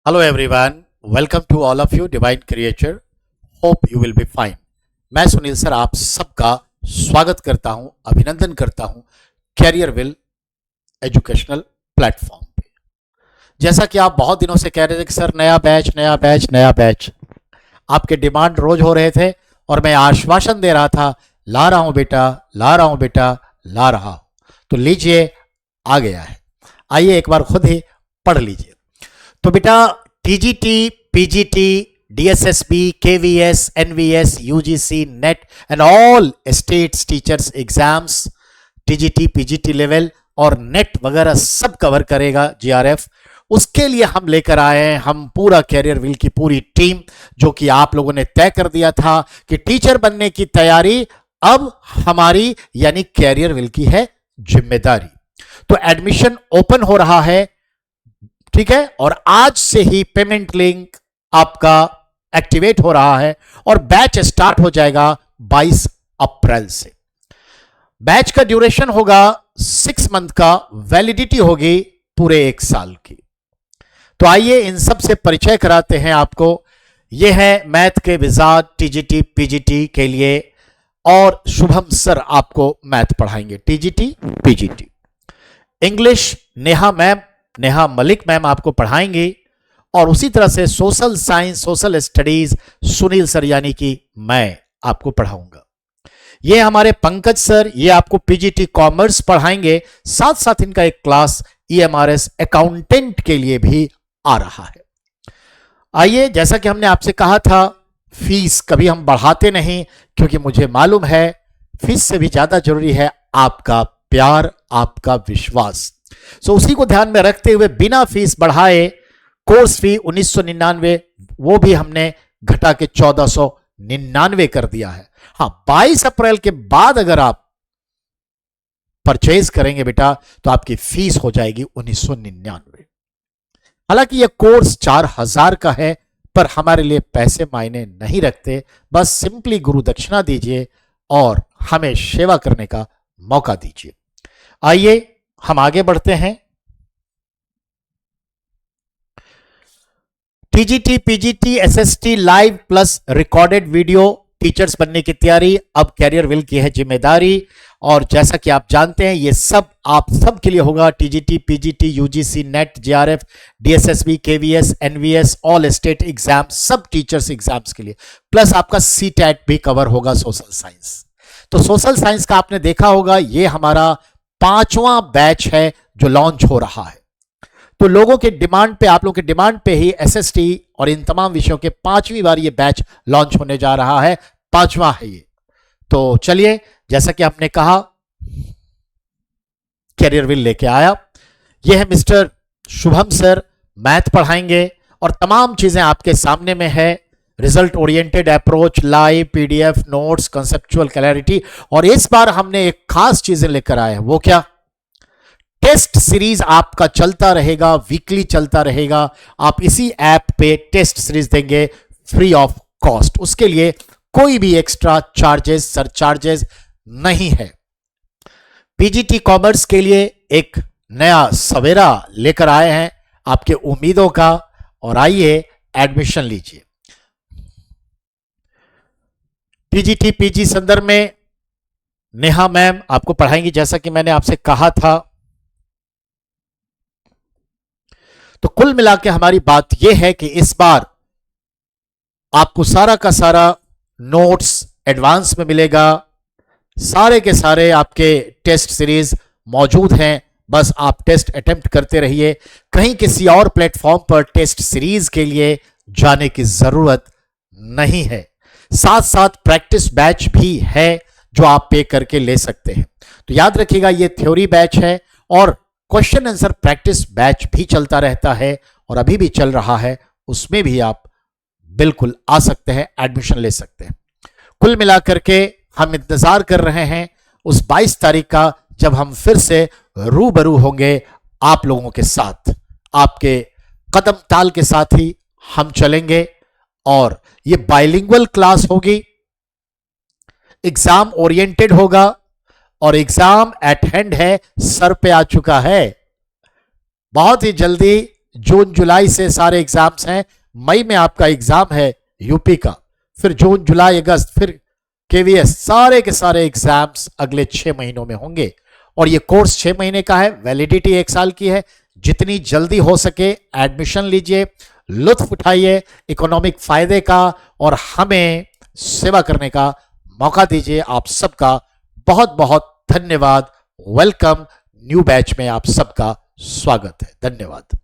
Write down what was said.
Hello everyone, welcome to all of you Divine Creature. Hope you will be fine. मैं Sunil sir आप सबका स्वागत करता हूं, अभिनंदन करता हूं कैरियर विल एजुकेशनल प्लेटफॉर्म पे। जैसा कि आप बहुत दिनों से कह रहे थे कि सर नया बैच नया बैच नया बैच, आपके डिमांड रोज हो रहे थे और मैं आश्वासन दे रहा था ला रहा हूं बेटा, ला रहा हूं बेटा, ला रहा हूं। तो लीजिए, आ गया है। आइए एक बार खुद ही पढ़ लीजिए। तो बेटा TGT, PGT, DSSB, KVS, NVS, UGC, NET and all states teachers exams, TGT, PGT level और नेट वगैरह सब कवर करेगा जीआरएफ। उसके लिए हम लेकर आए हैं हम पूरा कैरियर विल की पूरी टीम, जो कि आप लोगों ने तय कर दिया था कि टीचर बनने की तैयारी अब हमारी यानी कैरियर विल की है जिम्मेदारी। तो एडमिशन ओपन हो रहा है, ठीक है, और आज से ही पेमेंट लिंक आपका एक्टिवेट हो रहा है और बैच स्टार्ट हो जाएगा 22 अप्रैल से। बैच का ड्यूरेशन होगा 6 मंथ का, वैलिडिटी होगी पूरे 1 साल की। तो आइए इन सब से परिचय कराते हैं आपको। यह है मैथ के विजार्ड टीजीटी पीजीटी के लिए, और शुभम सर आपको मैथ पढ़ाएंगे TGT PGT. English Neha Malik ma'am आपको पढ़ाएंगे, और उसी तरह से social science, social studies Sunil sir यानी कि मैं आपको पढ़ाऊंगा। ये हमारे पंकज सर, ये आपको पीजीटी कॉमर्स पढ़ाएंगे। साथ साथ इनका एक क्लास ईएमआरएस अकाउंटेंट के लिए भी आ रहा है। आइए, जैसा कि हमने आपसे कहा था, फीस कभी हम बढ़ाते नहीं, क्योंकि मुझे मालूम है फीस से भी ज्यादा जरूरी है आपका प्यार, आपका विश्वास। सो उसी को ध्यान में रखते हुए बिना फीस बढ़ाए कोर्स फी 1999 वो भी हमने घटा के 1499 कर दिया है। हाँ, 22 अप्रैल के बाद अगर आप परचेज करेंगे बेटा तो आपकी फीस हो जाएगी 1999। हालांकि यह कोर्स 4000 का है, पर हमारे लिए पैसे मायने नहीं रखते। बस सिंपली गुरु दक्षिणा दीजिए और हमें सेवा करने का मौका दीजिए। आइए हम आगे बढ़ते हैं। TGT, PGT, SST live plus recorded video, teachers बनने की तैयारी अब कैरियर विल की है जिम्मेदारी। और जैसा कि आप जानते हैं ये सब आप सब के लिए होगा, TGT, PGT, UGC, NET, JRF, DSSB, KVS, NVS, all state exam, सब टीचर्स एग्जाम्स के लिए। प्लस आपका सीटेट भी कवर होगा सोशल साइंस। तो सोशल साइंस का आपने देखा होगा, ये हमारा 5वां बैच है जो लॉन्च हो रहा है। तो लोगों के डिमांड पे, आप लोगों के डिमांड पे ही एसएसटी और इन तमाम विषयों के 5वीं बार ये बैच लॉन्च होने जा रहा है। 5वां है ये। तो चलिए, जैसा कि आपने कहा कैरियर विल लेके आया। ये है मिस्टर शुभम सर, मैथ पढ़ाएंगे और तमाम चीजें आपके सामने में है। Result oriented approach, live, PDF, notes, conceptual clarity. और इस बार हमने एक खास चीजें लेकर आए हैं। वो क्या? टेस्ट सीरीज आपका चलता रहेगा, वीकली चलता रहेगा। आप इसी ऐप पे टेस्ट सीरीज देंगे फ्री ऑफ कॉस्ट। उसके लिए कोई भी एक्स्ट्रा चार्जेस, सरचार्जेस नहीं है। पीजीटी कॉमर्स के लिए एक नया सवेरा लेकर आए हैं आपके उम्मीदों का। और आइए एडमिशन लीजिए। पीजीटी पीजी संदर्भ में नेहा मैम आपको पढ़ाएंगी, जैसा कि मैंने आपसे कहा था। तो कुल मिला के हमारी बात यह है कि इस बार आपको सारा का सारा नोट्स एडवांस में मिलेगा। सारे के सारे आपके टेस्ट सीरीज मौजूद हैं। बस आप टेस्ट अटेम्प्ट करते रहिए। कहीं किसी और प्लेटफॉर्म पर टेस्ट सीरीज के लिए जाने की जरूरत नहीं है। साथ साथ प्रैक्टिस बैच भी है जो आप पे करके ले सकते हैं। तो याद रखिएगा, ये थ्योरी बैच है और क्वेश्चन आंसर प्रैक्टिस बैच भी चलता रहता है और अभी भी चल रहा है। उसमें भी आप बिल्कुल आ सकते हैं, एडमिशन ले सकते हैं। कुल मिलाकर के हम इंतजार कर रहे हैं उस 22 तारीख का, जब हम फिर से रूबरू होंगे आप लोगों के साथ। आपके कदम ताल के साथ ही हम चलेंगे और ये बाइलिंगुअल क्लास होगी, एग्जाम ओरिएंटेड होगा और एग्जाम एट हैंड है, सर पे आ चुका है। बहुत ही जल्दी जून जुलाई से सारे एग्जाम्स हैं। मई में आपका एग्जाम है यूपी का, फिर जून जुलाई अगस्त, फिर केवीएस, सारे के सारे एग्जाम्स अगले 6 महीनों में होंगे। और ये कोर्स 6 महीने का है, वैलिडिटी 1 साल की है। जितनी जल्दी हो सके एडमिशन लीजिए, लुत्फ उठाइए इकोनॉमिक फायदे का, और हमें सेवा करने का मौका दीजिए। आप सबका बहुत बहुत धन्यवाद। वेलकम। न्यू बैच में आप सबका स्वागत है। धन्यवाद।